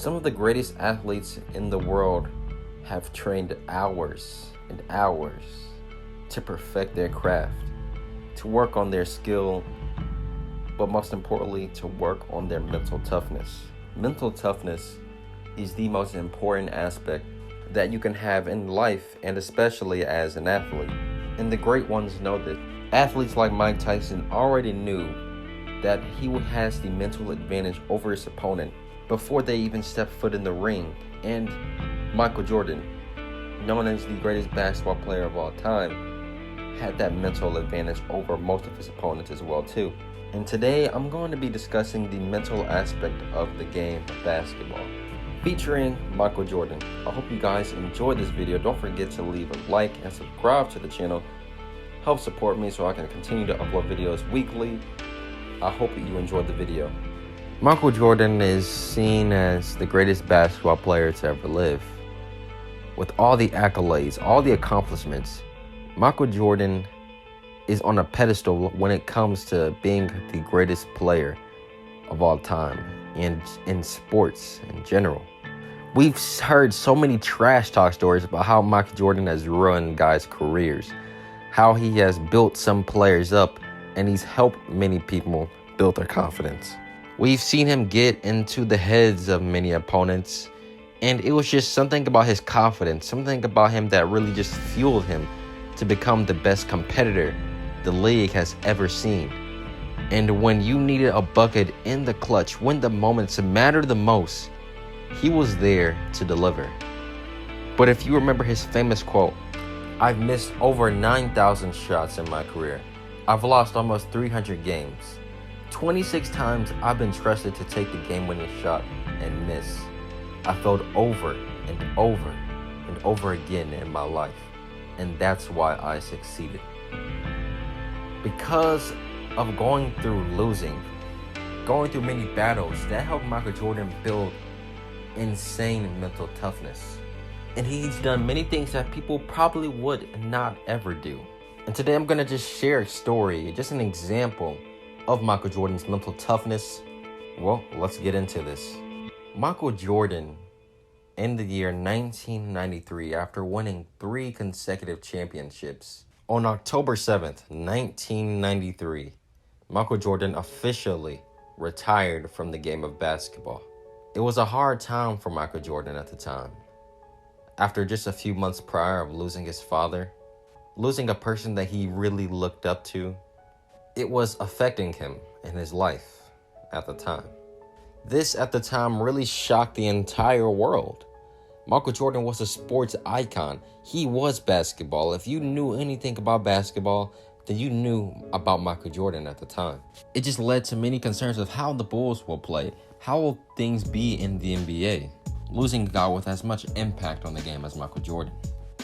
Some of the greatest athletes in the world have trained hours and hours to perfect their craft, to work on their skill, but most importantly, to work on their mental toughness. Mental toughness is the most important aspect that you can have in life, and especially as an athlete. And the great ones know that. Athletes like Mike Tyson already knew that he has the mental advantage over his opponent before they even step foot in the ring. And Michael Jordan, known as the greatest basketball player of all time, had that mental advantage over most of his opponents as well too. And today I'm going to be discussing the mental aspect of the game of basketball, featuring Michael Jordan. I hope you guys enjoyed this video. Don't forget to leave a like and subscribe to the channel. Help support me so I can continue to upload videos weekly. I hope that you enjoyed the video. Michael Jordan is seen as the greatest basketball player to ever live. With all the accolades, all the accomplishments, Michael Jordan is on a pedestal when it comes to being the greatest player of all time and in sports in general. We've heard so many trash talk stories about how Michael Jordan has ruined guys' careers, how he has built some players up, and he's helped many people build their confidence. We've seen him get into the heads of many opponents, and it was just something about his confidence, something about him that really just fueled him to become the best competitor the league has ever seen. And when you needed a bucket in the clutch, when the moments mattered the most, he was there to deliver. But if you remember his famous quote, "I've missed over 9,000 shots in my career. I've lost almost 300 games. 26 times I've been trusted to take the game-winning shot and miss. I failed over and over and over again in my life, and that's why I succeeded." Because of going through losing, going through many battles, that helped Michael Jordan build insane mental toughness. And he's done many things that people probably would not ever do. And today I'm going to just share a story, just an example of Michael Jordan's mental toughness. Well, let's get into this. Michael Jordan, in the year 1993, after winning 3 consecutive championships, on October 7th, 1993, Michael Jordan officially retired from the game of basketball. It was a hard time for Michael Jordan at the time. After just a few months prior of losing his father, losing a person that he really looked up to, it was affecting him in his life at the time. This at the time really shocked the entire world. Michael Jordan was a sports icon. He was basketball. If you knew anything about basketball, then you knew about Michael Jordan at the time. It just led to many concerns of how the Bulls will play. How will things be in the NBA? Losing a guy with as much impact on the game as Michael Jordan.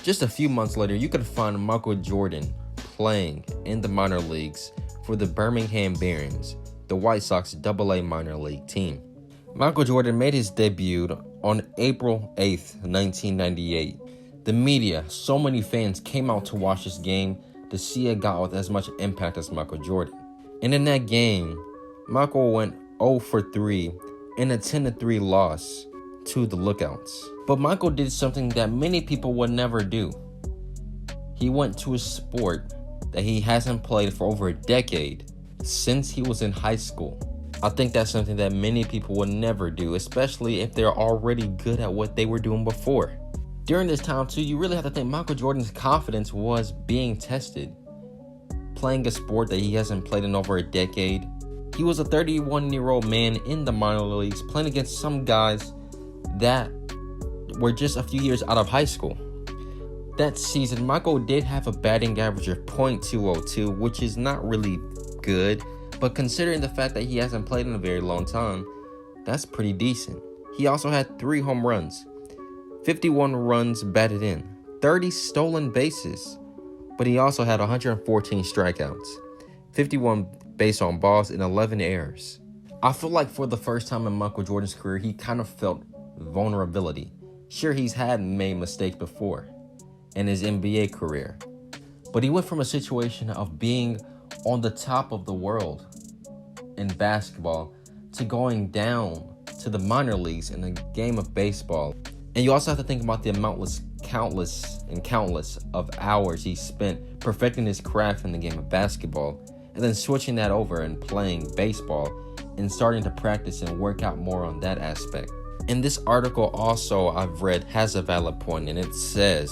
Just a few months later, you could find Michael Jordan playing in the minor leagues for the Birmingham Barons, the White Sox AA minor league team. Michael Jordan made his debut on April 8th, 1998. The media, so many fans came out to watch this game to see a guy with as much impact as Michael Jordan. And in that game, Michael went 0 for 3 in a 10-3 loss to the Lookouts. But Michael did something that many people would never do. He went to a sport that he hasn't played for over a decade, since he was in high school. I think that's something that many people would never do, especially if they're already good at what they were doing before. During this time too, you really have to think Michael Jordan's confidence was being tested. Playing a sport that he hasn't played in over a decade. He was a 31-year-old man in the minor leagues playing against some guys that were just a few years out of high school. That season, Michael did have a batting average of .202, which is not really good, but considering the fact that he hasn't played in a very long time, that's pretty decent. He also had 3 home runs, 51 runs batted in, 30 stolen bases, but he also had 114 strikeouts, 51 base on balls, and 11 errors. I feel like for the first time in Michael Jordan's career, he kind of felt vulnerability. Sure, he's had made mistakes before in his NBA career, but he went from a situation of being on the top of the world in basketball to going down to the minor leagues in a game of baseball. And you also have to think about the countless of hours he spent perfecting his craft in the game of basketball, and then switching that over and playing baseball and starting to practice and work out more on that aspect. And this article also I've read has a valid point, and it says,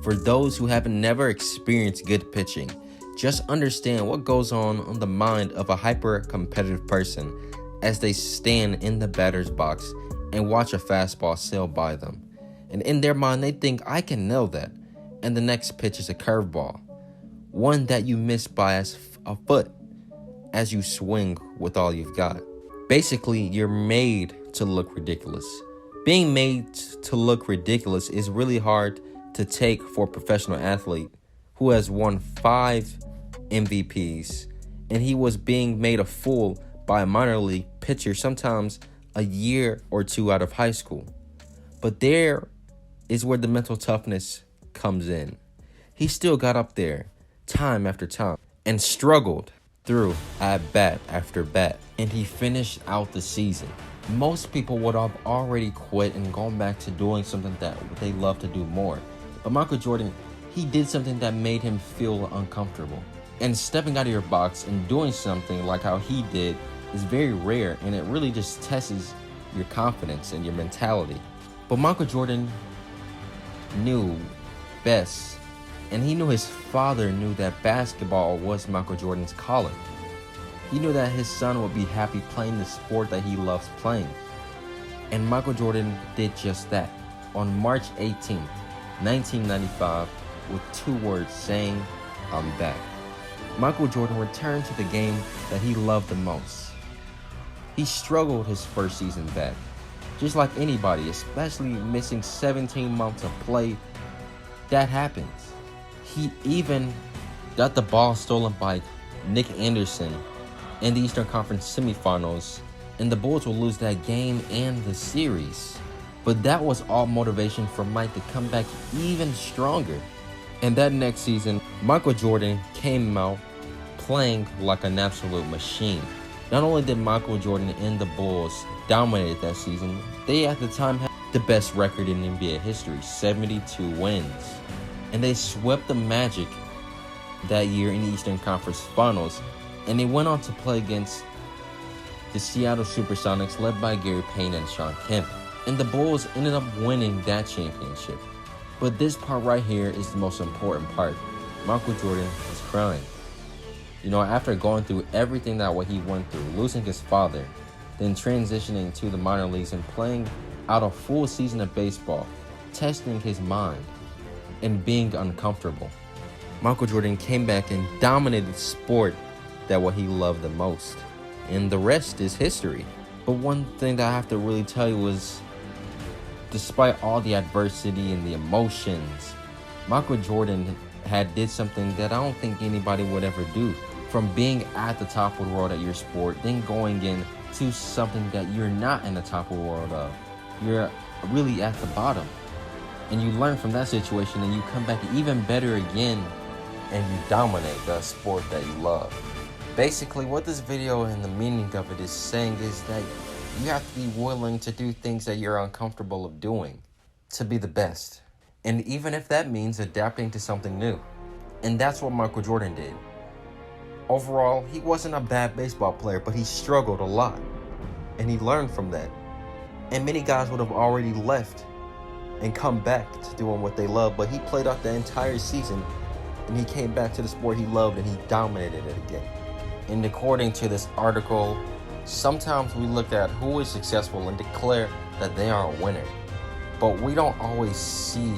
for those who have never experienced good pitching, just understand what goes on the mind of a hyper-competitive person as they stand in the batter's box and watch a fastball sail by them. And in their mind, they think, I can nail that. And the next pitch is a curveball, one that you miss by a foot as you swing with all you've got. Basically, you're made to look ridiculous. Being made to look ridiculous is really hard to take for a professional athlete who has won 5 MVPs, and he was being made a fool by a minor league pitcher sometimes a year or two out of high school. But there is where the mental toughness comes in. He still got up there time after time and struggled through at bat after bat, and he finished out the season. Most people would have already quit and gone back to doing something that they love to do more. But Michael Jordan, he did something that made him feel uncomfortable. And stepping out of your box and doing something like how he did is very rare, and it really just tests your confidence and your mentality. But Michael Jordan knew best, and he knew his father knew that basketball was Michael Jordan's calling. He knew that his son would be happy playing the sport that he loves playing. And Michael Jordan did just that on March 18th, 1995, with 2 words saying, I'm back. Michael Jordan returned to the game that he loved the most. He struggled his first season back, just like anybody, especially missing 17 months of play. That happens. He even got the ball stolen by Nick Anderson in the Eastern Conference semifinals, and the Bulls will lose that game and the series. But that was all motivation for Mike to come back even stronger. And that next season, Michael Jordan came out playing like an absolute machine. Not only did Michael Jordan and the Bulls dominate that season, they at the time had the best record in NBA history, 72 wins. And they swept the Magic that year in the Eastern Conference Finals, and they went on to play against the Seattle Supersonics led by Gary Payton and Shawn Kemp. And the Bulls ended up winning that championship. But this part right here is the most important part. Michael Jordan was crying. You know, after going through everything that what he went through, losing his father, then transitioning to the minor leagues and playing out a full season of baseball, testing his mind and being uncomfortable, Michael Jordan came back and dominated the sport that what he loved the most. And the rest is history. But one thing that I have to really tell you is, despite all the adversity and the emotions, Michael Jordan did something that I don't think anybody would ever do. From being at the top of the world at your sport, then going into something that you're not in the top of the world of. You're really at the bottom. And you learn from that situation, and you come back even better again, and you dominate the sport that you love. Basically, what this video and the meaning of it is saying is that you have to be willing to do things that you're uncomfortable of doing to be the best. And even if that means adapting to something new. And that's what Michael Jordan did. Overall, he wasn't a bad baseball player, but he struggled a lot. And he learned from that. And many guys would have already left and come back to doing what they love, but he played out the entire season, and he came back to the sport he loved, and he dominated it again. And according to this article, sometimes we look at who is successful and declare that they are a winner. But we don't always see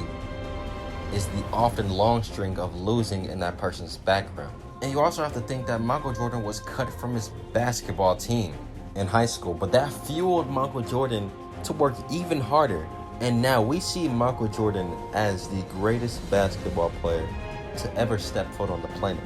is the often long string of losing in that person's background. And you also have to think that Michael Jordan was cut from his basketball team in high school, but that fueled Michael Jordan to work even harder. And now we see Michael Jordan as the greatest basketball player to ever step foot on the planet.